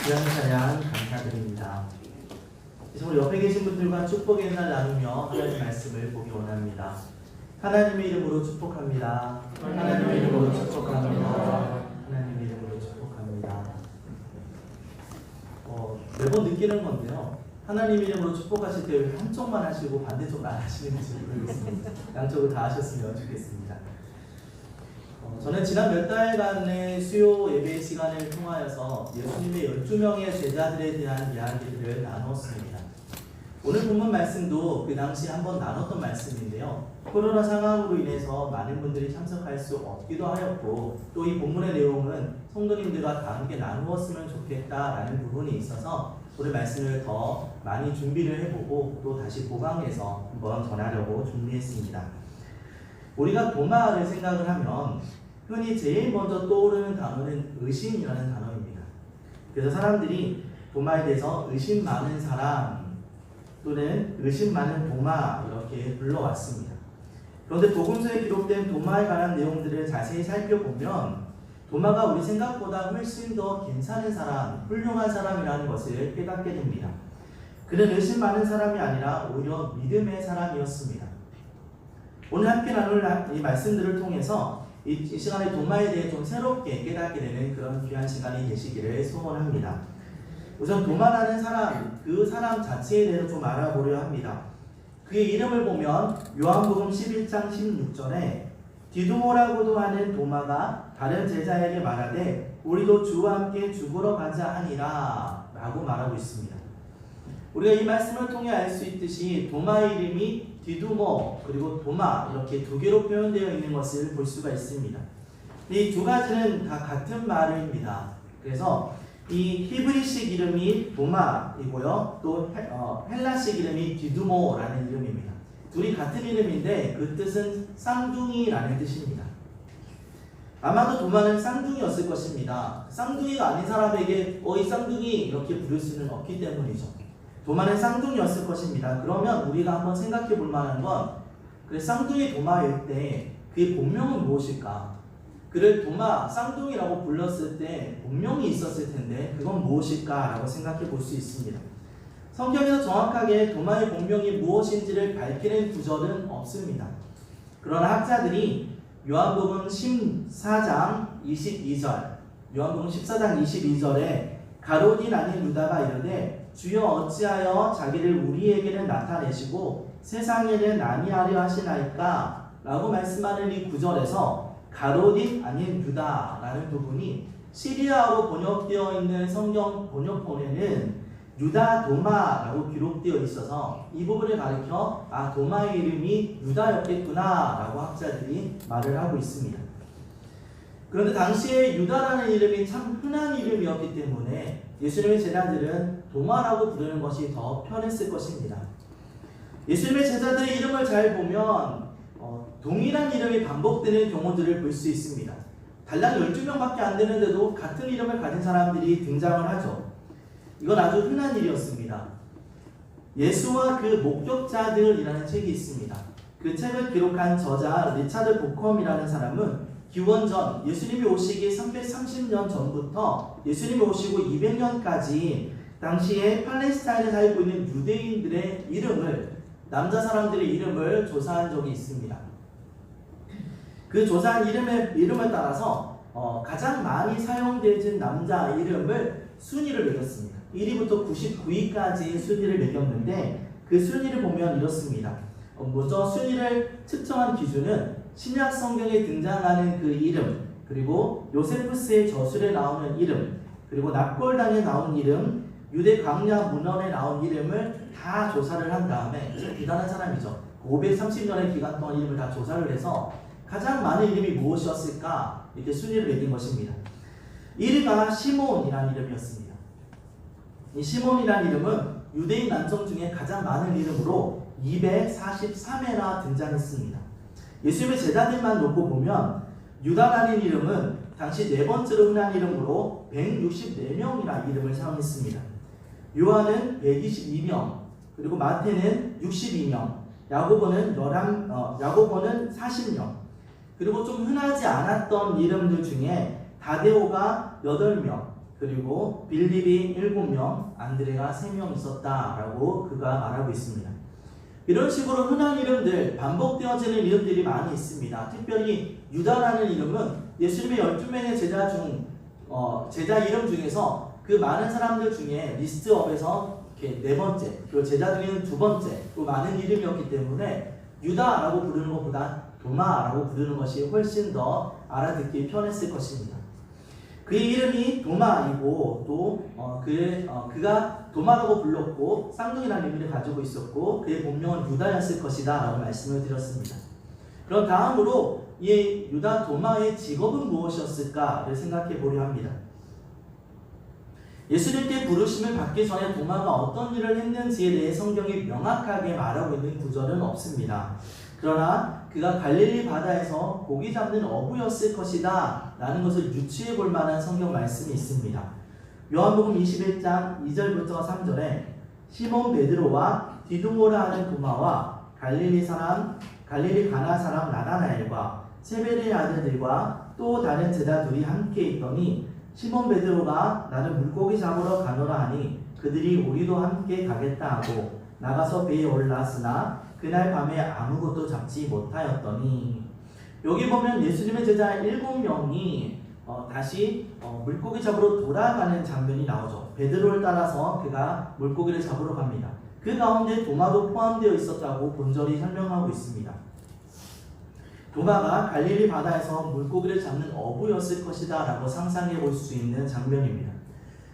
귀한 찬양 감사드립니다. 이제 우리 옆에 계신 분들과 축복의 날 나누며 하나님 말씀을 보기 원합니다. 하나님의 이름으로 축복합니다. 하나님의 이름으로 축복합니다. 하나님의 이름으로 축복합니다. 매번 느끼는 건데요. 하나님 이름으로 축복하실 때 왜 한쪽만 하시고 반대쪽은 안 하시는지 모르겠습니다. 양쪽을 다 하셨으면 좋겠습니다. 저는 지난 몇 달간의 수요 예배 시간을 통하여서 예수님의 12명의 제자들에 대한 이야기들을 나누었습니다. 오늘 본문 말씀도 그 당시 한번 나눴던 말씀인데요. 코로나 상황으로 인해서 많은 분들이 참석할 수 없기도 하였고, 또 이 본문의 내용은 성도님들과 다 함께 나누었으면 좋겠다라는 부분이 있어서 오늘 말씀을 더 많이 준비를 해보고 또 다시 보강해서 한번 전하려고 준비했습니다. 우리가 도마를 생각을 하면 흔히 제일 먼저 떠오르는 단어는 의심이라는 단어입니다. 그래서 사람들이 도마에 대해서 의심 많은 사람 또는 의심 많은 도마 이렇게 불러왔습니다. 그런데 복음서에 기록된 도마에 관한 내용들을 자세히 살펴보면 도마가 우리 생각보다 훨씬 더 괜찮은 사람, 훌륭한 사람이라는 것을 깨닫게 됩니다. 그는 의심 많은 사람이 아니라 오히려 믿음의 사람이었습니다. 오늘 함께 나눌 이 말씀들을 통해서 이 시간에 도마에 대해 좀 새롭게 깨닫게 되는 그런 귀한 시간이 되시기를 소원합니다. 우선 도마라는 사람, 그 사람 자체에 대해서 좀 알아보려 합니다. 그의 이름을 보면 요한복음 11장 16절에 디두모라고도 하는 도마가 다른 제자에게 말하되 우리도 주와 함께 죽으러 가자 하니라 라고 말하고 있습니다. 우리가 이 말씀을 통해 알 수 있듯이 도마의 이름이 디두모 그리고 도마 이렇게 두 개로 표현되어 있는 것을 볼 수가 있습니다. 이 두 가지는 다 같은 말입니다. 그래서 이 히브리식 이름이 도마이고요, 또 헬라식 이름이 디두모라는 이름입니다. 둘이 같은 이름인데 그 뜻은 쌍둥이라는 뜻입니다. 아마도 도마는 쌍둥이였을 것입니다. 쌍둥이가 아닌 사람에게 이 쌍둥이 이렇게 부를 수는 없기 때문이죠. 도마는 쌍둥이였을 것입니다. 그러면 우리가 한번 생각해 볼 만한 건 그래 쌍둥이 도마일 때 그의 본명은 무엇일까? 그를 도마, 쌍둥이라고 불렀을 때 본명이 있었을 텐데 그건 무엇일까? 라고 생각해 볼 수 있습니다. 성경에서 정확하게 도마의 본명이 무엇인지를 밝히는 구절은 없습니다. 그러나 학자들이 요한복음 14장 22절, 요한복음 14장 22절에 가룟인 아닌 유다가 이르되 주여 어찌하여 자기를 우리에게는 나타내시고 세상에는 아니하려 하시나이까? 라고 말씀하는 이 구절에서 가룟인 아닌 유다라는 부분이 시리아어로 번역되어 있는 성경 번역본에는 유다 도마라고 기록되어 있어서 이 부분을 가리켜 도마의 이름이 유다였겠구나 라고 학자들이 말을 하고 있습니다. 그런데 당시에 유다라는 이름이 참 흔한 이름이었기 때문에 예수님의 제자들은 도마라고 부르는 것이 더 편했을 것입니다. 예수님의 제자들의 이름을 잘 보면 동일한 이름이 반복되는 경우들을 볼 수 있습니다. 달랑 12명밖에 안 되는데도 같은 이름을 가진 사람들이 등장을 하죠. 이건 아주 흔한 일이었습니다. 예수와 그 목격자들이라는 책이 있습니다. 그 책을 기록한 저자 리차드 보컴이라는 사람은 기원전 예수님이 오시기 330년 전부터 예수님이 오시고 200년까지 당시에 팔레스타인에 살고 있는 유대인들의 이름을, 남자 사람들의 이름을 조사한 적이 있습니다. 그 조사한 이름에 따라서 가장 많이 사용되는 남자 이름을 순위를 매겼습니다. 1위부터 99위까지 순위를 매겼는데 그 순위를 보면 이렇습니다. 먼저 순위를 측정한 기준은 신약 성경에 등장하는 그 이름, 그리고 요세푸스의 저술에 나오는 이름, 그리고 납골당에 나온 이름, 유대 광야 문헌에 나온 이름을 다 조사를 한 다음에 대단한 사람이죠. 530년의 기간 동안 이름을 다 조사를 해서 가장 많은 이름이 무엇이었을까 이렇게 순위를 매긴 것입니다. 1위가 시몬이라는 이름이었습니다. 이 시몬이라는 이름은 유대인 남성 중에 가장 많은 이름으로 243회나 등장했습니다. 예수님의 제자들만 놓고 보면 유다라는 이름은 당시 네 번째로 흔한 이름으로 164명이나 이름을 사용했습니다. 요한은 122명, 그리고 마태는 62명, 야고보는 40명, 그리고 좀 흔하지 않았던 이름들 중에 다데오가 8명, 그리고 빌립이 7명, 안드레가 3명 있었다라고 그가 말하고 있습니다. 이런 식으로 흔한 이름들, 반복되어지는 이름들이 많이 있습니다. 특별히 유다라는 이름은 예수님의 12명의 제자 이름 중에서 그 많은 사람들 중에 리스트업에서 이렇게 4번째, 그리고 제자 중에는 2번째, 또 많은 이름이었기 때문에 유다라고 부르는 것보다 도마라고 부르는 것이 훨씬 더 알아듣기 편했을 것입니다. 그의 이름이 도마이고 또 그가 도마라고 불렀고 쌍둥이라는 의미를 가지고 있었고 그의 본명은 유다였을 것이다 라고 말씀을 드렸습니다. 그럼 다음으로 이 유다 도마의 직업은 무엇이었을까를 생각해 보려 합니다. 예수님께 부르심을 받기 전에 도마가 어떤 일을 했는지에 대해 성경이 명확하게 말하고 있는 구절은 없습니다. 그러나 그가 갈릴리 바다에서 고기 잡는 어부였을 것이다 라는 것을 유추해 볼 만한 성경 말씀이 있습니다. 요한복음 21장 2절부터 3절에 시몬 베드로와 디두모라 하는 도마와 갈릴리 가나 사람 나다나엘과 세베대의 아들들과 또 다른 제자들이 함께 있더니 시몬 베드로가 나는 물고기 잡으러 가노라 하니 그들이 우리도 함께 가겠다 하고 나가서 배에 올랐으나 그날 밤에 아무것도 잡지 못하였더니, 여기 보면 예수님의 제자 7명이 다시 물고기 잡으러 돌아가는 장면이 나오죠. 베드로를 따라서 그가 물고기를 잡으러 갑니다. 그 가운데 도마도 포함되어 있었다고 본절이 설명하고 있습니다. 도마가 갈릴리 바다에서 물고기를 잡는 어부였을 것이다 라고 상상해 볼 수 있는 장면입니다.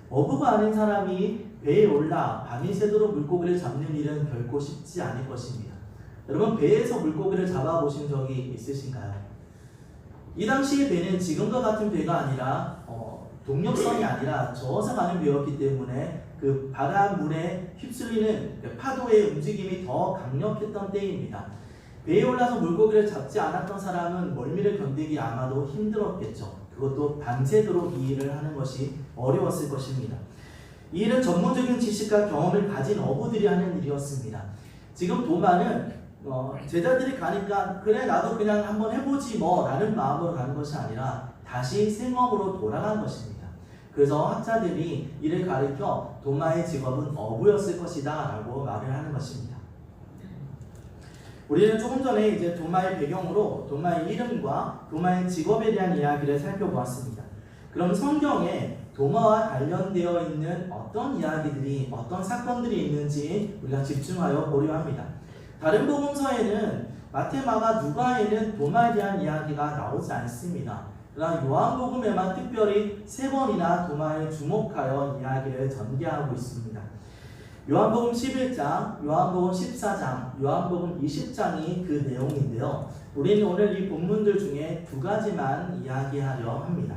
어부가 아닌 사람이 배에 올라 밤이 새도록 물고기를 잡는 일은 결코 쉽지 않을 것입니다. 여러분, 배에서 물고기를 잡아보신 적이 있으신가요? 이 당시의 배는 지금과 같은 배가 아니라 동력선이 아니라 저어서 가는 배였기 때문에 그 바닷물에 휩쓸리는 파도의 움직임이 더 강력했던 때입니다. 배에 올라서 물고기를 잡지 않았던 사람은 멀미를 견디기 아마도 힘들었겠죠. 그것도 밤새도록 이 일을 하는 것이 어려웠을 것입니다. 이 일은 전문적인 지식과 경험을 가진 어부들이 하는 일이었습니다. 지금 도마는 제자들이 가니까 그래 나도 그냥 한번 해보지 뭐 라는 마음으로 가는 것이 아니라 다시 생업으로 돌아간 것입니다. 그래서 학자들이 이를 가리켜 도마의 직업은 어부였을 것이다 라고 말을 하는 것입니다. 우리는 조금 전에 이제 도마의 배경으로 도마의 이름과 도마의 직업에 대한 이야기를 살펴보았습니다. 그럼 성경에 도마와 관련되어 있는 어떤 이야기들이, 어떤 사건들이 있는지 우리가 집중하여 보려 합니다. 다른 복음서에는 마태, 마가, 누가에는 도마에 대한 이야기가 나오지 않습니다. 그러나 요한복음에만 특별히 3번이나 도마에 주목하여 이야기를 전개하고 있습니다. 요한복음 11장, 요한복음 14장, 요한복음 20장이 그 내용인데요. 우리는 오늘 이 본문들 중에 2가지만 이야기하려 합니다.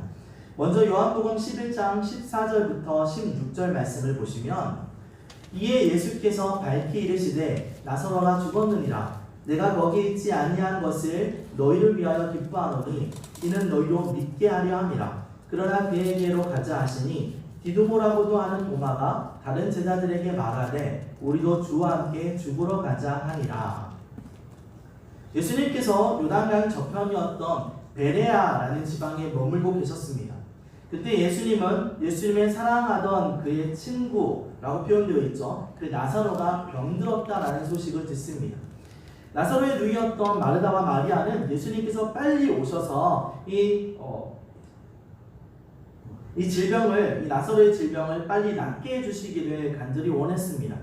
먼저 요한복음 11장 14절부터 16절 말씀을 보시면, 이에 예수께서 밝히 이르시되 나사로가 죽었느니라. 내가 거기 있지 아니한 것을 너희를 위하여 기뻐하노니 이는 너희로 믿게 하려 함이라. 그러나 그에게로 가자 하시니 디두모라고도 하는 도마가 다른 제자들에게 말하되 우리도 주와 함께 죽으러 가자 하니라. 예수님께서 요단강 저편이었던 베레아라는 지방에 머물고 계셨습니다. 그때 예수님은 예수님의 사랑하던 그의 친구라고 표현되어 있죠. 그 나사로가 병들었다라는 소식을 듣습니다. 나사로의 누이였던 마르다와 마리아는 예수님께서 빨리 오셔서 이 나사로의 질병을 빨리 낫게 해주시기를 간절히 원했습니다.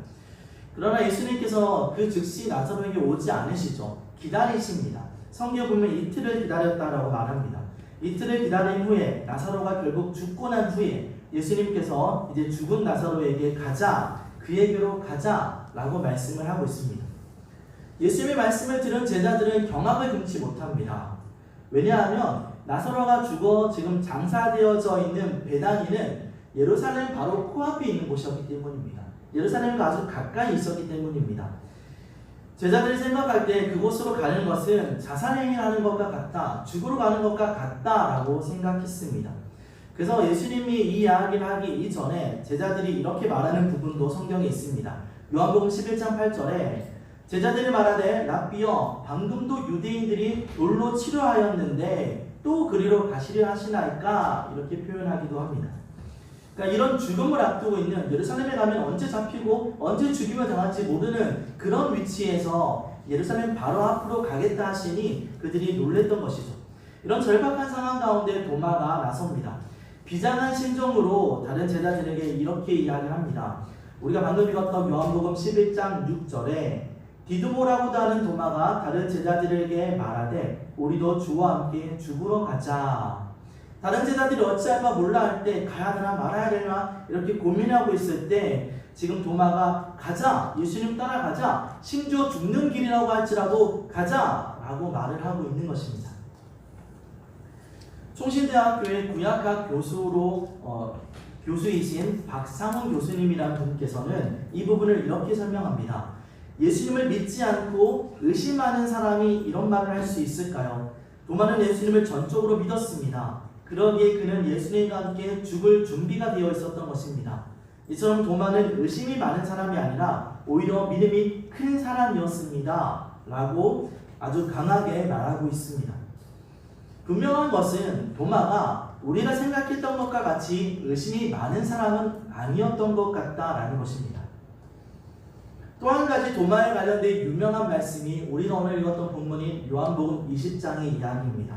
그러나 예수님께서 그 즉시 나사로에게 오지 않으시죠. 기다리십니다. 성경 보면 이틀을 기다렸다라고 말합니다. 이틀을 기다린 후에 나사로가 결국 죽고 난 후에 예수님께서 이제 죽은 나사로에게 가자, 그에게로 가자라고 말씀을 하고 있습니다. 예수님의 말씀을 들은 제자들은 경악을 금치 못합니다. 왜냐하면 나사로가 죽어 지금 장사되어져 있는 베다니는 예루살렘 바로 코앞에 있는 곳이었기 때문입니다. 예루살렘과 아주 가까이 있었기 때문입니다. 제자들이 생각할 때 그곳으로 가는 것은 자살행위하는 것과 같다, 죽으러 가는 것과 같다라고 생각했습니다. 그래서 예수님이 이 이야기를 하기 이전에 제자들이 이렇게 말하는 부분도 성경에 있습니다. 요한복음 11장 8절에 제자들이 말하되 랍비여 방금도 유대인들이 돌로 치료하였는데 또 그리로 가시려 하시나이까, 이렇게 표현하기도 합니다. 그러니까 이런 죽음을 앞두고 있는, 예루살렘에 가면 언제 잡히고 언제 죽임을 당할지 모르는 그런 위치에서 예루살렘 바로 앞으로 가겠다 하시니 그들이 놀랬던 것이죠. 이런 절박한 상황 가운데 도마가 나섭니다. 비장한 심정으로 다른 제자들에게 이렇게 이야기합니다. 우리가 방금 읽었던 요한복음 11장 6절에 디두모라고도 하는 도마가 다른 제자들에게 말하되 우리도 주와 함께 죽으러 가자. 다른 제자들이 어찌할 바 몰라 할 때 가야 되나 말아야 되나 이렇게 고민하고 있을 때 지금 도마가 가자, 예수님 따라가자, 심지어 죽는 길이라고 할지라도 가자 라고 말을 하고 있는 것입니다. 총신대학교의 구약학 교수이신 박상훈 교수님이라는 분께서는 이 부분을 이렇게 설명합니다. 예수님을 믿지 않고 의심하는 사람이 이런 말을 할 수 있을까요? 도마는 예수님을 전적으로 믿었습니다. 그러기에 그는 예수님과 함께 죽을 준비가 되어 있었던 것입니다. 이처럼 도마는 의심이 많은 사람이 아니라 오히려 믿음이 큰 사람이었습니다 라고 아주 강하게 말하고 있습니다. 분명한 것은 도마가 우리가 생각했던 것과 같이 의심이 많은 사람은 아니었던 것 같다라는 것입니다. 또 한 가지 도마에 관련된 유명한 말씀이 우리가 오늘 읽었던 본문인 요한복음 20장의 이야기입니다.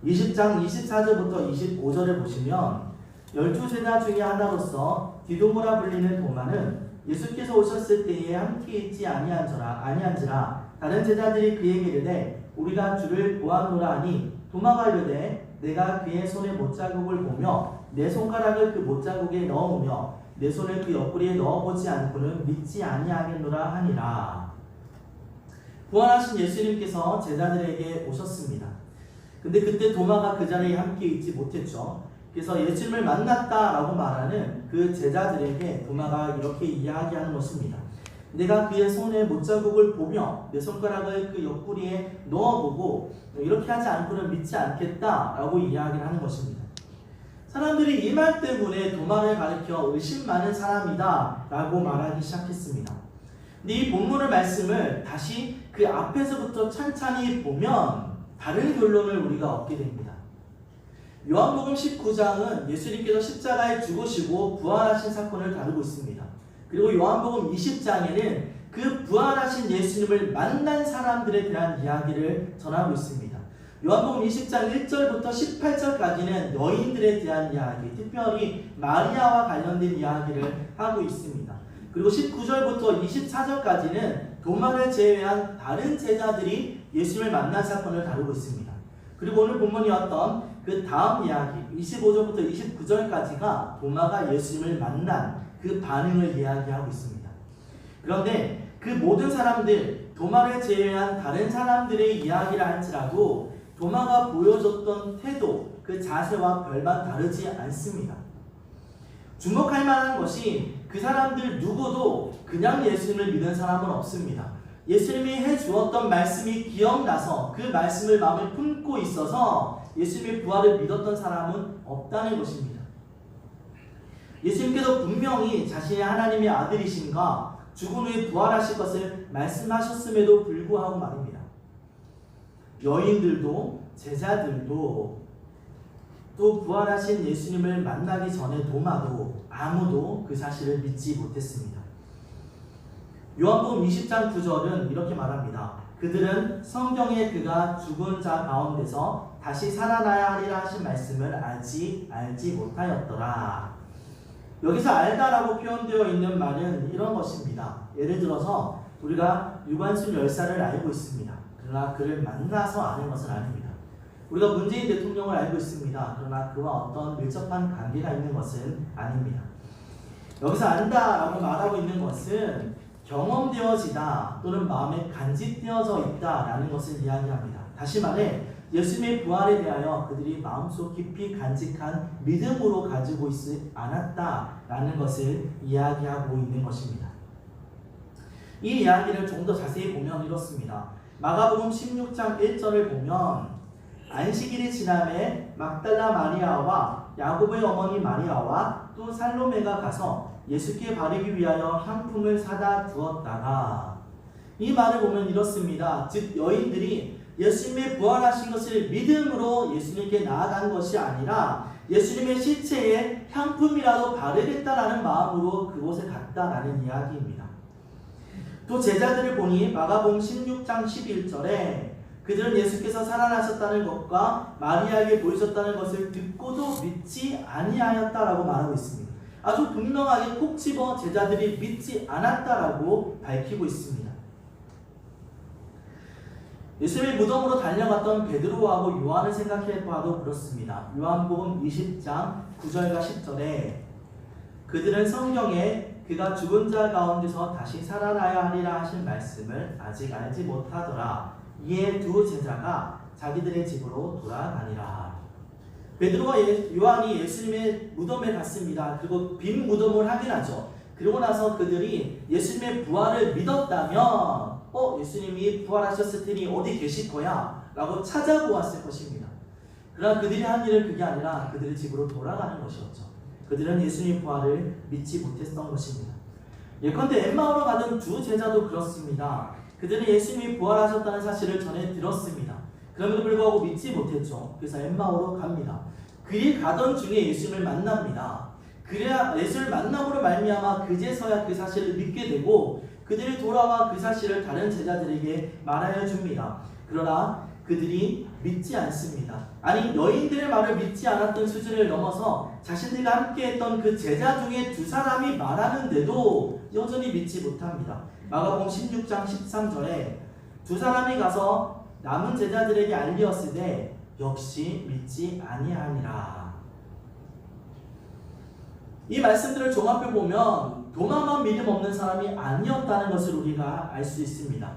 20장 24절부터 25절을 보시면 12제자 중에 하나로서 디두모라 불리는 도마는 예수께서 오셨을 때에 함께 있지 아니한지라 다른 제자들이 그에게 이르되 우리가 주를 보았노라 하니 도마가 이르되 내가 그의 손에 못자국을 보며 내 손가락을 그 못자국에 넣으며 내 손을 그 옆구리에 넣어보지 않고는 믿지 아니하겠노라 하니라. 부활하신 예수님께서 제자들에게 오셨습니다. 근데 그때 도마가 그 자리에 함께 있지 못했죠. 그래서 예수님을 만났다라고 말하는 그 제자들에게 도마가 이렇게 이야기하는 것입니다. 내가 그의 손에 못자국을 보며 내 손가락을 그 옆구리에 넣어보고 이렇게 하지 않고는 믿지 않겠다라고 이야기를 하는 것입니다. 사람들이 이 말 때문에 도마를 가리켜 의심 많은 사람이다 라고 말하기 시작했습니다. 근데 이 본문의 말씀을 다시 그 앞에서부터 찬찬히 보면 다른 결론을 우리가 얻게 됩니다. 요한복음 19장은 예수님께서 십자가에 죽으시고 부활하신 사건을 다루고 있습니다. 그리고 요한복음 20장에는 그 부활하신 예수님을 만난 사람들에 대한 이야기를 전하고 있습니다. 요한복음 20장 1절부터 18절까지는 여인들에 대한 이야기, 특별히 마리아와 관련된 이야기를 하고 있습니다. 그리고 19절부터 24절까지는 도마를 제외한 다른 제자들이 예수님을 만난 사건을 다루고 있습니다. 그리고 오늘 본문이었던 그 다음 이야기 25절부터 29절까지가 도마가 예수님을 만난 그 반응을 이야기하고 있습니다. 그런데 그 모든 사람들, 도마를 제외한 다른 사람들의 이야기를 할지라도 도마가 보여줬던 태도, 그 자세와 별반 다르지 않습니다. 주목할 만한 것이 그 사람들 누구도 그냥 예수님을 믿는 사람은 없습니다. 예수님이 해주었던 말씀이 기억나서 그 말씀을 마음에 품고 있어서 예수님의 부활을 믿었던 사람은 없다는 것입니다. 예수님께서 분명히 자신의 하나님의 아들이신가 죽은 후에 부활하실 것을 말씀하셨음에도 불구하고 말입니다. 여인들도 제자들도 또 부활하신 예수님을 만나기 전에 도마도 아무도 그 사실을 믿지 못했습니다. 요한복음 20장 9절은 이렇게 말합니다. 그들은 성경에 그가 죽은 자 가운데서 다시 살아나야 하리라 하신 말씀을 알지 못하였더라. 여기서 알다라고 표현되어 있는 말은 이런 것입니다. 예를 들어서 우리가 유관순 열사를 알고 있습니다. 그러나 그를 만나서 아는 것은 아닙니다. 우리가 문재인 대통령을 알고 있습니다. 그러나 그와 어떤 밀접한 관계가 있는 것은 아닙니다. 여기서 안다라고 말하고 있는 것은 경험되어지다 또는 마음에 간직되어져 있다라는 것을 이야기합니다. 다시 말해 예수님의 부활에 대하여 그들이 마음속 깊이 간직한 믿음으로 가지고 있지 않았다라는 것을 이야기하고 있는 것입니다. 이 이야기를 좀 더 자세히 보면 이렇습니다. 마가복음 16장 1절을 보면 안식일이 지남에 막달라 마리아와 야고보의 어머니 마리아와 또 살로메가 가서 예수께 바르기 위하여 향품을 사다 두었다가, 이 말을 보면 이렇습니다. 즉 여인들이 예수님의 부활하신 것을 믿음으로 예수님께 나아간 것이 아니라 예수님의 시체에 향품이라도 바르겠다라는 마음으로 그곳에 갔다라는 이야기입니다. 또 제자들을 보니 마가복음 16장 11절에 그들은 예수께서 살아나셨다는 것과 마리아에게 보이셨다는 것을 듣고도 믿지 아니하였다라고 말하고 있습니다. 아주 분명하게 콕 집어 제자들이 믿지 않았다라고 밝히고 있습니다. 예수님의 무덤으로 달려갔던 베드로하고 요한을 생각해봐도 그렇습니다. 요한복음 20장 9절과 10절에 그들은 성경에 그가 죽은 자 가운데서 다시 살아나야 하리라 하신 말씀을 아직 알지 못하더라. 이에 두 제자가 자기들의 집으로 돌아가니라. 베드로와 요한이 예수님의 무덤에 갔습니다. 그리고 빈 무덤을 확인하죠. 그러고 나서 그들이 예수님의 부활을 믿었다면 예수님이 부활하셨을 테니 어디 계실 거야? 라고 찾아보았을 것입니다. 그러나 그들이 한 일은 그게 아니라 그들의 집으로 돌아가는 것이었죠. 그들은 예수님 부활을 믿지 못했던 것입니다. 예컨대 엠마오로 가던 두 제자도 그렇습니다. 그들은 예수님이 부활하셨다는 사실을 전해 들었습니다. 그럼에도 불구하고 믿지 못했죠. 그래서 엠마오로 갑니다. 그 일 가던 중에 예수님을 만납니다. 그래야 예수를 만남으로 말미암아 그제서야 그 사실을 믿게 되고 그들이 돌아와 그 사실을 다른 제자들에게 말하여 줍니다. 그러나 그들이 믿지 않습니다. 아니 여인들의 말을 믿지 않았던 수준을 넘어서 자신들과 함께했던 그 제자 중에 두 사람이 말하는데도 여전히 믿지 못합니다. 마가복음 16장 13절에 두 사람이 가서 남은 제자들에게 알리었으되 역시 믿지 아니하니라. 이 말씀들을 종합해 보면 도마만 믿음 없는 사람이 아니었다는 것을 우리가 알 수 있습니다.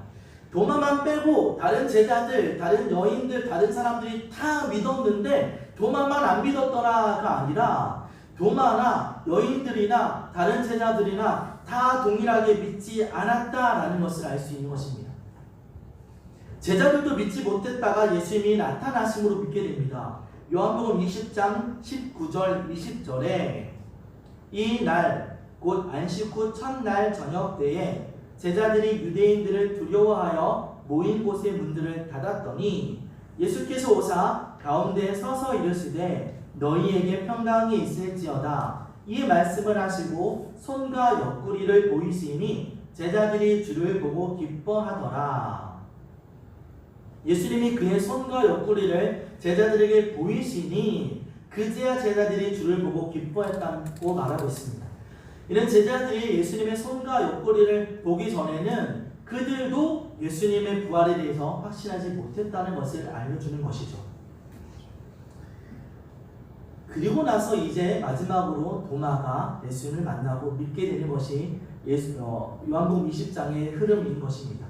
도마만 빼고 다른 제자들, 다른 여인들, 다른 사람들이 다 믿었는데 도마만 안 믿었더라가 아니라 도마나 여인들이나 다른 제자들이나 다 동일하게 믿지 않았다라는 것을 알 수 있는 것입니다. 제자들도 믿지 못했다가 예수님이 나타나심으로 믿게 됩니다. 요한복음 20장 19절 20절에 이 날 곧 안식 후 첫날 저녁 때에 제자들이 유대인들을 두려워하여 모인 곳의 문들을 닫았더니 예수께서 오사 가운데에 서서 이르시되 너희에게 평강이 있을지어다. 이 말씀을 하시고 손과 옆구리를 보이시니 제자들이 주를 보고 기뻐하더라. 예수님이 그의 손과 옆구리를 제자들에게 보이시니 그제야 제자들이 주를 보고 기뻐했다고 말하고 있습니다. 이런 제자들이 예수님의 손과 옆구리를 보기 전에는 그들도 예수님의 부활에 대해서 확신하지 못했다는 것을 알려주는 것이죠. 그리고 나서 이제 마지막으로 도마가 예수님을 만나고 믿게 되는 것이 요한복음 20장의 흐름인 것입니다.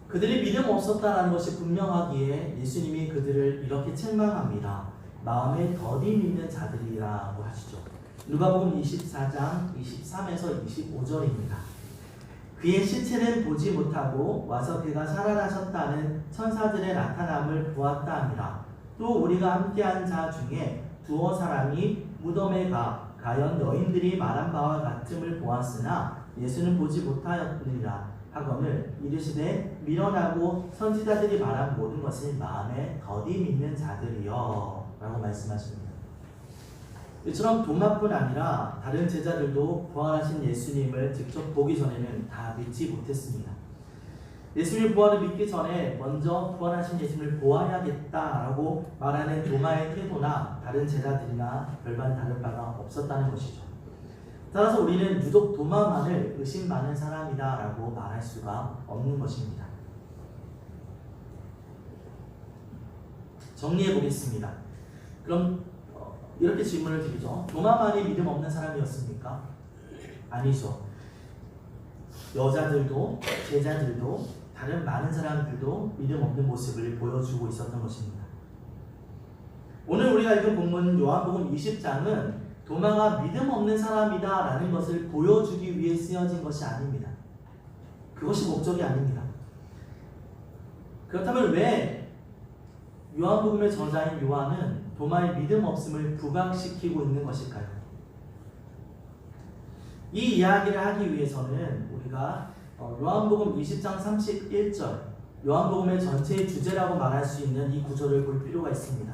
그들이 믿음 없었다는 것이 분명하기에 예수님이 그들을 이렇게 책망합니다. 마음에 더디 믿는 자들이라고 하시죠. 누가복음 24장 23에서 25절입니다. 그의 시체는 보지 못하고 와서 그가 살아나셨다는 천사들의 나타남을 보았다 하니라. 또 우리가 함께한 자 중에 두어 사람이 무덤에 가연 여인들이 말한 바와 같음을 보았으나 예수는 보지 못하였느니라 하거늘 이르시되 밀어나고 선지자들이 말한 모든 것을 마음에 더디 믿는 자들이여 라고 말씀하십니다. 이처럼 도마뿐 아니라 다른 제자들도 부활하신 예수님을 직접 보기 전에는 다 믿지 못했습니다. 예수님의 부활을 믿기 전에 먼저 부활하신 예수님을 보아야겠다라고 말하는 도마의 태도나 다른 제자들이나 별반 다를 바가 없었다는 것이죠. 따라서 우리는 유독 도마만을 의심 많은 사람이다 라고 말할 수가 없는 것입니다. 정리해 보겠습니다. 그럼 이렇게 질문을 드리죠. 도마만이 믿음 없는 사람이었습니까? 아니죠. 여자들도 제자들도 다른 많은 사람들도 믿음 없는 모습을 보여주고 있었던 것입니다. 오늘 우리가 읽은 본문 요한복음 20장은 도마가 믿음 없는 사람이다 라는 것을 보여주기 위해 쓰여진 것이 아닙니다. 그것이 목적이 아닙니다. 그렇다면 왜 요한복음의 저자인 요한은 도마의 믿음 없음을 부각시키고 있는 것일까요? 이 이야기를 하기 위해서는 우리가 요한복음 20장 31절 요한복음의 전체의 주제라고 말할 수 있는 이 구절을 볼 필요가 있습니다.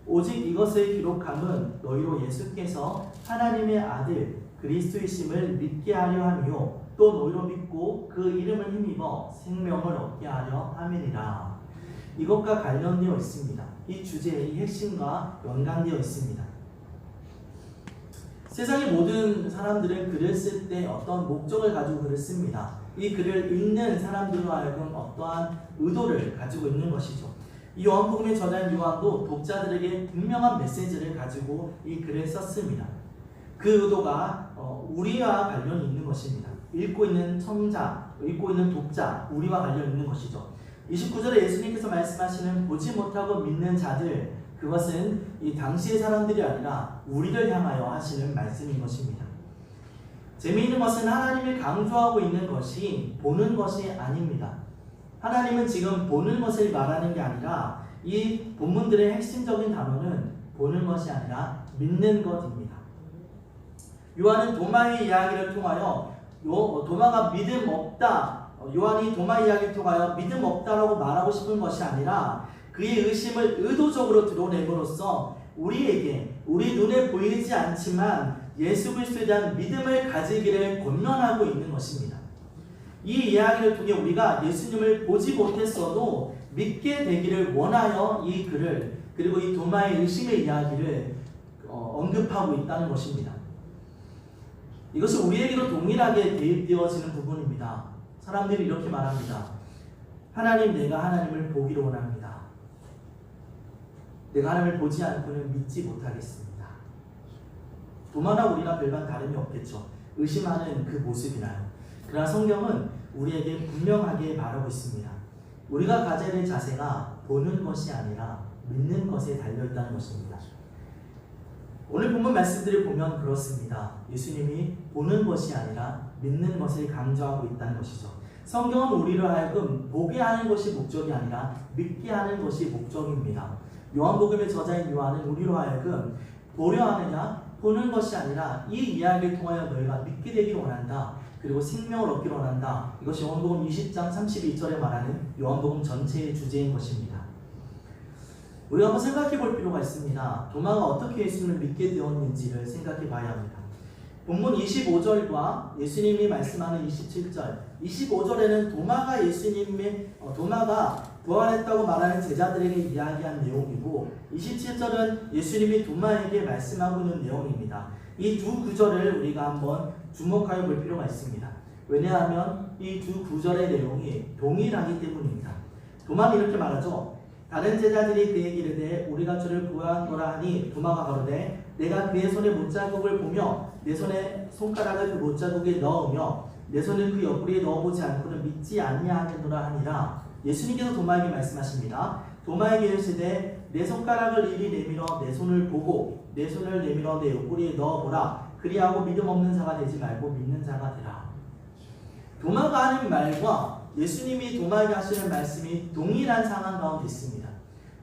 오직 이것을 기록함은 너희로 예수께서 하나님의 아들 그리스도이심을 믿게 하려 함이요 또 너희로 믿고 그 이름을 힘입어 생명을 얻게 하려 함이니라. 이것과 관련되어 있습니다. 이 주제의 핵심과 연관되어 있습니다. 세상의 모든 사람들은 글을 쓸 때 어떤 목적을 가지고 글을 씁니다. 이 글을 읽는 사람들로 하여금 어떠한 의도를 가지고 있는 것이죠. 이 요한복음의 저자인 요한도 독자들에게 분명한 메시지를 가지고 이 글을 썼습니다. 그 의도가 우리와 관련이 있는 것입니다. 읽고 있는 청자, 읽고 있는 독자, 우리와 관련이 있는 것이죠. 29절에 예수님께서 말씀하시는 보지 못하고 믿는 자들, 그것은 이 당시의 사람들이 아니라 우리를 향하여 하시는 말씀인 것입니다. 재미있는 것은 하나님을 강조하고 있는 것이 보는 것이 아닙니다. 하나님은 지금 보는 것을 말하는 게 아니라 이 본문들의 핵심적인 단어는 보는 것이 아니라 믿는 것입니다. 요한은 도마의 이야기를 통하여 도마가 믿음 없다, 요한이 도마 이야기를 통하여 믿음 없다라고 말하고 싶은 것이 아니라 그의 의심을 의도적으로 드러냄으로써 우리에게 우리 눈에 보이지 않지만 예수 그리스도에 대한 믿음을 가지기를 권면하고 있는 것입니다. 이 이야기를 통해 우리가 예수님을 보지 못했어도 믿게 되기를 원하여 이 글을 그리고 이 도마의 의심의 이야기를 언급하고 있다는 것입니다. 이것이 우리에게도 동일하게 대입되어지는 부분입니다. 사람들이 이렇게 말합니다. 하나님, 내가 하나님을 보기를 원합니다. 내가 하나님을 보지 않고는 믿지 못하겠습니다. 도마나 우리나 별반 다름이 없겠죠. 의심하는 그 모습이나요. 그러나 성경은 우리에게 분명하게 말하고 있습니다. 우리가 가져야 될 자세가 보는 것이 아니라 믿는 것에 달려있다는 것입니다. 오늘 본문 말씀들을 보면 그렇습니다. 예수님이 보는 것이 아니라 믿는 것을 강조하고 있다는 것이죠. 성경은 우리를 하여금 보게 하는 것이 목적이 아니라 믿게 하는 것이 목적입니다. 요한복음의 저자인 요한은 우리로 하여금 보려 하느냐 보는 것이 아니라 이 이야기를 통하여 너희가 믿게 되기를 원한다. 그리고 생명을 얻기를 원한다. 이것이 요한복음 20장 32절에 말하는 요한복음 전체의 주제인 것입니다. 우리가 한번 생각해 볼 필요가 있습니다. 도마가 어떻게 예수님을 믿게 되었는지를 생각해 봐야 합니다. 본문 25절과 예수님이 말씀하는 27절, 25절에는 도마가 부활했다고 말하는 제자들에게 이야기한 내용이고 27절은 예수님이 도마에게 말씀하고 있는 내용입니다. 이 두 구절을 우리가 한번 주목하여 볼 필요가 있습니다. 왜냐하면 이 두 구절의 내용이 동일하기 때문입니다. 도마는 이렇게 말하죠. 다른 제자들이 그에게 이르되 우리가 주를 보았노라 하니 도마가 가로되 내가 그의 손에 못자국을 보며 내 손에 손가락을 그 못자국에 넣으며 내 손을 그 옆구리에 넣어보지 않고는 믿지 아니하겠노라 하니라. 예수님께서 도마에게 말씀하십니다. 도마에게 이르시되 내 손가락을 이리 내밀어 내 손을 보고 내 손을 내밀어 내 옆구리에 넣어보라. 그리하고 믿음 없는 자가 되지 말고 믿는 자가 되라. 도마가 하는 말과 예수님이 도마에게 하시는 말씀이 동일한 상황 가운데 있습니다.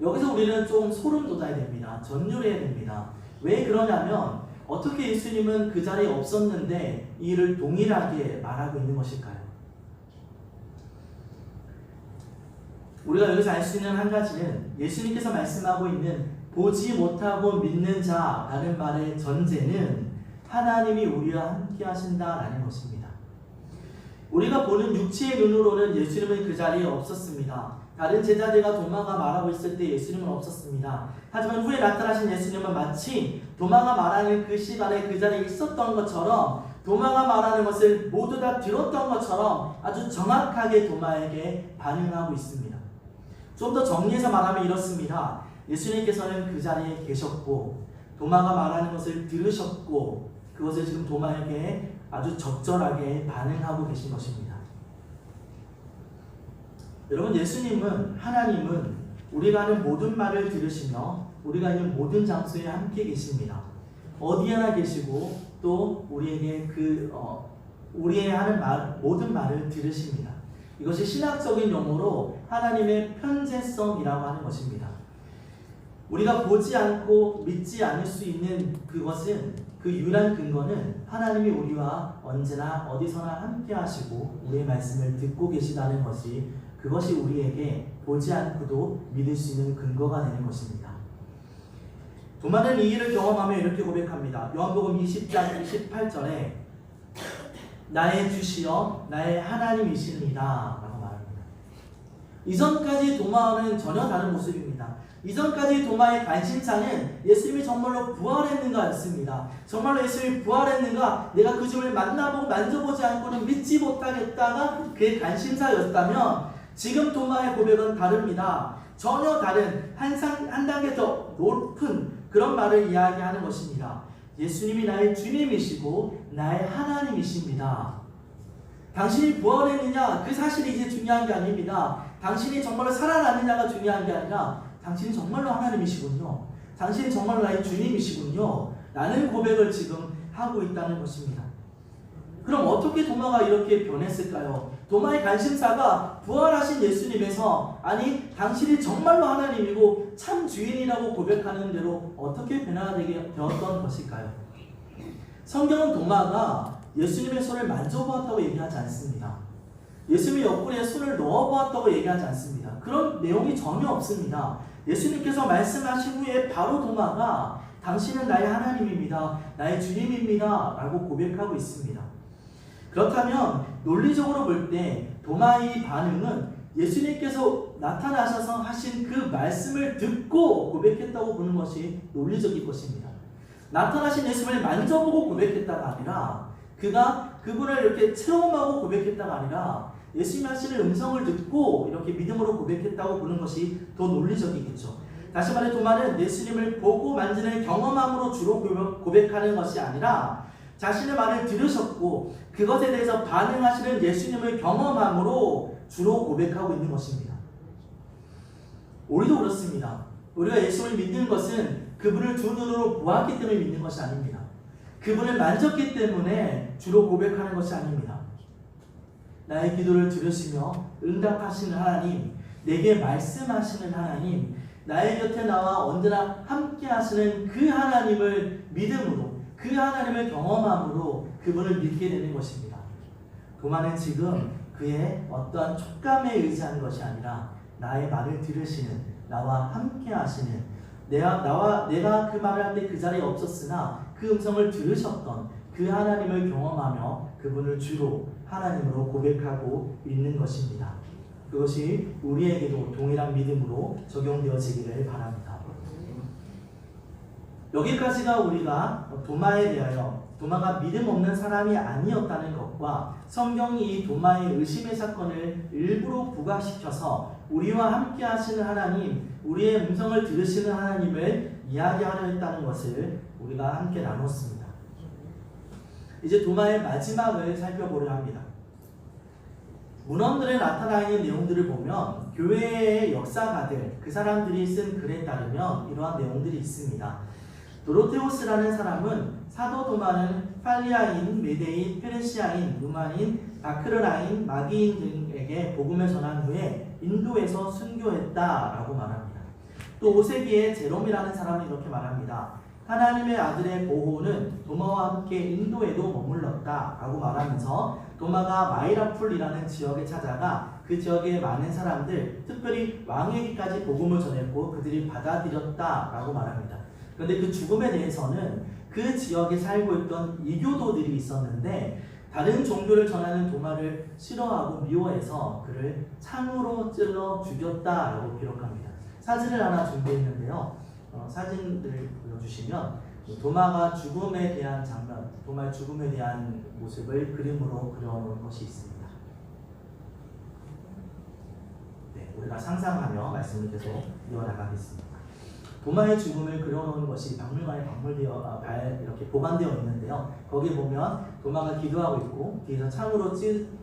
여기서 우리는 좀 소름 돋아야 됩니다. 전율해야 됩니다. 왜 그러냐면 어떻게 예수님은 그 자리에 없었는데 이를 동일하게 말하고 있는 것일까요? 우리가 여기서 알 수 있는 한 가지는 예수님께서 말씀하고 있는 보지 못하고 믿는 자라는 말의 전제는 하나님이 우리와 함께 하신다라는 것입니다. 우리가 보는 육체의 눈으로는 예수님은 그 자리에 없었습니다. 다른 제자들과 도마가 말하고 있을 때 예수님은 없었습니다. 하지만 후에 나타나신 예수님은 마치 도마가 말하는 그 시간에 그 자리에 있었던 것처럼 도마가 말하는 것을 모두 다 들었던 것처럼 아주 정확하게 도마에게 반응하고 있습니다. 좀 더 정리해서 말하면 이렇습니다. 예수님께서는 그 자리에 계셨고 도마가 말하는 것을 들으셨고 그것을 지금 도마에게 아주 적절하게 반응하고 계신 것입니다. 여러분, 예수님은, 하나님은 우리가 하는 모든 말을 들으시며 우리가 있는 모든 장소에 함께 계십니다. 어디에나 계시고 또 우리에게 우리의 하는 모든 말을 들으십니다. 이것이 신학적인 용어로 하나님의 편재성이라고 하는 것입니다. 우리가 보지 않고 믿지 않을 수 있는 그것은 그 유일한 근거는 하나님이 우리와 언제나 어디서나 함께 하시고 우리의 말씀을 듣고 계시다는 것이 그것이 우리에게 보지 않고도 믿을 수 있는 근거가 되는 것입니다. 도마는 이 일을 경험하며 이렇게 고백합니다. 요한복음 20장 28절에 나의 주시여 나의 하나님이시니라 라고 말합니다. 이전까지 도마와는 전혀 다른 모습입니다. 이전까지 도마의 관심사는 예수님이 정말로 부활했는가 였습니다. 정말로 예수님이 부활했는가, 내가 그 주를 만나보고 만져보지 않고는 믿지 못하겠다가 그의 관심사였다면, 지금 도마의 고백은 다릅니다. 전혀 다른 한 단계 더 높은 그런 말을 이야기하는 것입니다. 예수님이 나의 주님이시고 나의 하나님이십니다. 당신이 부활했느냐 그 사실이 이제 중요한 게 아닙니다. 당신이 정말로 살아나느냐가 중요한 게 아니라 당신이 정말로 하나님이시군요. 당신이 정말로 나의 주님이시군요. 라는 고백을 지금 하고 있다는 것입니다. 그럼 어떻게 도마가 이렇게 변했을까요? 도마의 관심사가 부활하신 예수님에서, 아니 당신이 정말로 하나님이고 참 주인이라고 고백하는 대로 어떻게 변화되게 되었던 것일까요? 성경은 도마가 예수님의 손을 만져보았다고 얘기하지 않습니다. 예수님의 옆구리에 손을 넣어보았다고 얘기하지 않습니다. 그런 내용이 전혀 없습니다. 예수님께서 말씀하신 후에 바로 도마가 당신은 나의 하나님입니다, 나의 주님입니다 라고 고백하고 있습니다. 그렇다면 논리적으로 볼 때 도마의 반응은 예수님께서 나타나셔서 하신 그 말씀을 듣고 고백했다고 보는 것이 논리적인 것입니다. 나타나신 예수님을 만져보고 고백했다가 아니라, 그가 그분을 이렇게 체험하고 고백했다가 아니라 예수님이 하시는 음성을 듣고 이렇게 믿음으로 고백했다고 보는 것이 더 논리적이겠죠. 다시 말해 도마는 예수님을 보고 만지는 경험함으로 주로 고백하는 것이 아니라 자신의 말을 들으셨고 그것에 대해서 반응하시는 예수님을 경험함으로 주로 고백하고 있는 것입니다. 우리도 그렇습니다. 우리가 예수님을 믿는 것은 그분을 두 눈으로 보았기 때문에 믿는 것이 아닙니다. 그분을 만졌기 때문에 주로 고백하는 것이 아닙니다. 나의 기도를 들으시며 응답하시는 하나님, 내게 말씀하시는 하나님, 나의 곁에 나와 언제나 함께 하시는 그 하나님을 믿음으로, 그 하나님을 경험함으로 그분을 믿게 되는 것입니다. 도마는 지금 그의 어떠한 촉감에 의지하는 것이 아니라 나의 말을 들으시는, 나와 함께 하시는, 내가 그 말을 할 때 그 자리에 없었으나 그 음성을 들으셨던 그 하나님을 경험하며 그분을 주로 하나님으로 고백하고 있는 것입니다. 그것이 우리에게도 동일한 믿음으로 적용되어지기를 바랍니다. 여기까지가 우리가 도마에 대하여 도마가 믿음 없는 사람이 아니었다는 것과 성경이 이 도마의 의심의 사건을 일부러 부각시켜서 우리와 함께 하시는 하나님, 우리의 음성을 들으시는 하나님을 이야기하려 했다는 것을 우리가 함께 나눴습니다. 이제 도마의 마지막을 살펴보려 합니다. 문헌들에 나타나 있는 내용들을 보면 교회의 역사가들, 그 사람들이 쓴 글에 따르면 이러한 내용들이 있습니다. 도로테우스라는 사람은 사도 도마는 팔리아인, 메데인, 페르시아인, 루만인, 바크르라인, 마기인 등에게 복음을 전한 후에 인도에서 순교했다라고 말합니다. 또 5세기에 제롬이라는 사람은 이렇게 말합니다. 하나님의 아들의 보호는 도마와 함께 인도에도 머물렀다라고 말하면서 도마가 마이라풀이라는 지역에 찾아가 그 지역의 많은 사람들, 특별히 왕에게까지 복음을 전했고 그들이 받아들였다라고 말합니다. 그런데 그 죽음에 대해서는 그 지역에 살고 있던 이교도들이 있었는데 다른 종교를 전하는 도마를 싫어하고 미워해서 그를 창으로 찔러 죽였다라고 기록합니다. 사진을 하나 준비했는데요. 사진을 보여주시면 도마가 죽음에 대한 장면, 도마의 죽음에 대한 모습을 그림으로 그려놓은 것이 있습니다. 네, 우리가 상상하며 말씀을 계속 이어나가겠습니다. 도마의 죽음을 그려놓은 것이 박물관에 이렇게 보관되어 있는데요. 거기 보면 도마가 기도하고 있고 뒤에서 창으로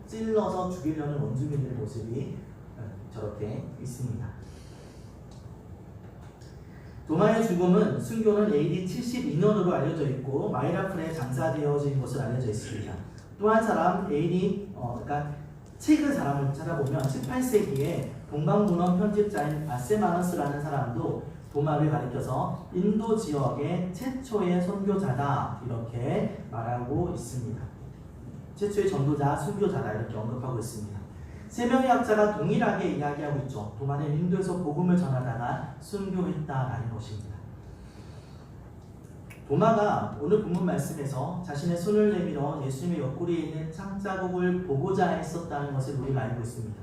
찔러서 죽이려는 원주민들의 모습이 저렇게 있습니다. 도마의 죽음은 순교는 AD 72년으로 알려져 있고 마이라풀에 장사되어진 것으로 알려져 있습니다. 또 한 사람 AD 그러니까 최근 사람을 찾아보면 18세기에 동방문헌 편집자인 아세마너스라는 사람도 도마를 가리켜서 인도 지역의 최초의 선교자다 이렇게 말하고 있습니다. 최초의 전도자, 순교자다 이렇게 언급하고 있습니다. 세 명의 학자가 동일하게 이야기하고 있죠. 도마는 인도에서 복음을 전하다가 순교했다라는 것입니다. 도마가 오늘 본문 말씀에서 자신의 손을 내밀어 예수님의 옆구리에 있는 창자국을 보고자 했었다는 것을 우리가 알고 있습니다.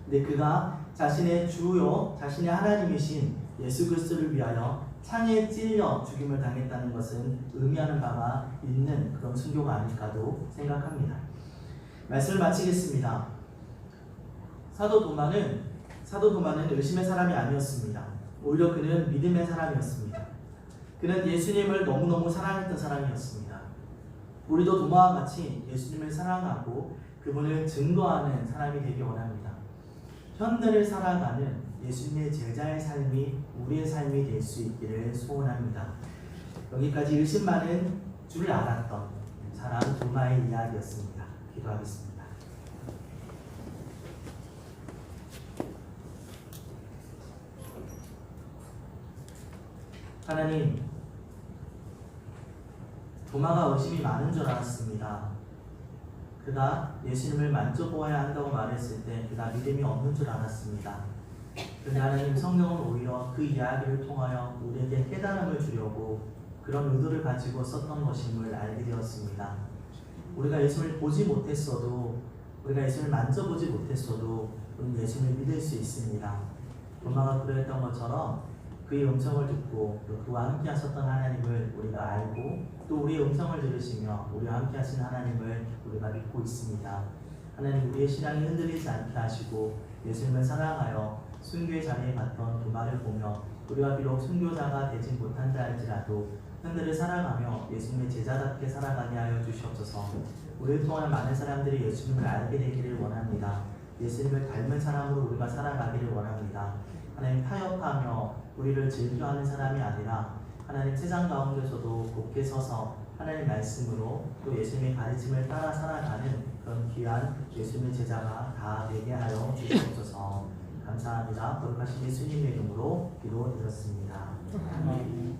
근데 그가 자신의 주요, 자신의 하나님이신 예수 그리스도를 위하여 창에 찔려 죽임을 당했다는 것은 의미하는 바가 있는 그런 순교가 아닐까도 생각합니다. 말씀을 마치겠습니다. 사도 도마는 의심의 사람이 아니었습니다. 오히려 그는 믿음의 사람이었습니다. 그는 예수님을 너무너무 사랑했던 사람이었습니다. 우리도 도마와 같이 예수님을 사랑하고 그분을 증거하는 사람이 되기 원합니다. 현대를 살아가는 예수님의 제자의 삶이 우리의 삶이 될 수 있기를 소원합니다. 여기까지 의심 많은 줄 알았던 사람 도마의 이야기였습니다. 기도하겠습니다. 하나님, 도마가 의심이 많은 줄 알았습니다. 그가 예수님을 만져보아야 한다고 말했을 때 그가 믿음이 없는 줄 알았습니다. 그런데 하나님, 성령은 오히려 그 이야기를 통하여 우리에게 깨달음을 주려고 그런 의도를 가지고 썼던 것임을 알게 되었습니다. 우리가 예수님을 보지 못했어도, 우리가 예수님을 만져보지 못했어도 우리는 예수님을 믿을 수 있습니다. 도마가 그랬던 것처럼 그의 음성을 듣고 또 그와 함께 하셨던 하나님을 우리가 알고 또 우리의 음성을 들으시며 우리와 함께 하신 하나님을 우리가 믿고 있습니다. 하나님, 우리의 신앙이 흔들리지 않게 하시고 예수님을 사랑하여 순교의 자리에 갔던 도마를 보며 우리가 비록 순교자가 되지 못한다 할지라도 현대를 살아가며 예수님의 제자답게 살아가게 하여 주시옵소서. 우리를 통한 많은 사람들이 예수님을 알게 되기를 원합니다. 예수님을 닮은 사람으로 우리가 살아가기를 원합니다. 하나님, 타협하며 우리를 즐겨하는 사람이 아니라 하나님 세상 가운데서도 굳게 서서 하나님 말씀으로 또 예수님의 가르침을 따라 살아가는 그런 귀한 예수님의 제자가 다 되게 하여 주시옵소서. 감사합니다. 거룩하신 예수님의 이름으로 기도드렸습니다. 아멘.